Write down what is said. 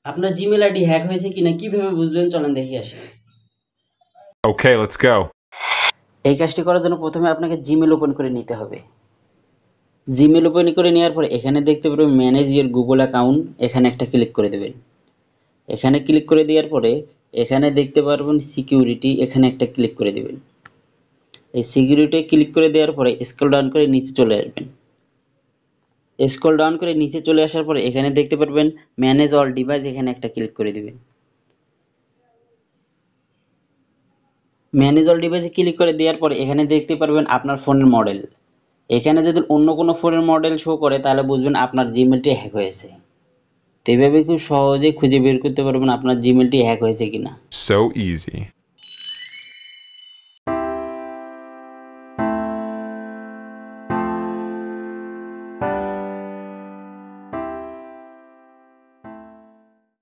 আপনার Gmail ID hack হয়েছে কিনা কিভাবে বুঝবেন চলেন দেখে আসি। Okay, let's go. এই কাজটি করার জন্য প্রথমে আপনাকে জিমেল ওপেন করে নিতে হবে। জিমেল ওপেন করে নেওয়ার পরে এখানে দেখতে পারবেন ম্যানেজ ইওর গুগল অ্যাকাউন্ট, এখানে একটা ক্লিক করে দেবেন। এখানে ক্লিক করে দেওয়ার পরে এখানে দেখতে পারবেন সিকিউরিটি, এখানে একটা ক্লিক করে দেবেন। এই সিকিউরিটি ক্লিক করে দেওয়ার পরে স্ক্রল ডাউন করে নিচে চলে আসবেন। স্ক্রল ডাউন করে নিচে চলে আসার পরে এখানে দেখতে পারবেন ম্যানেজ অল ডিভাইস, এখানে একটা ক্লিক করে দিবেন। ম্যানেজ অল ডিভাইসে ক্লিক করে দেওয়ার পরে এখানে দেখতে পারবেন আপনার ফোনের মডেল। এখানে যদি অন্য কোনো ফোনের মডেল শো করে তাহলে বুঝবেন আপনার জিমেলটি হ্যাক হয়েছে। তো এইভাবে খুব সহজেই খুঁজে বের করতে পারবেন আপনার জিমেলটি হ্যাক হয়েছে কিনা। So easy.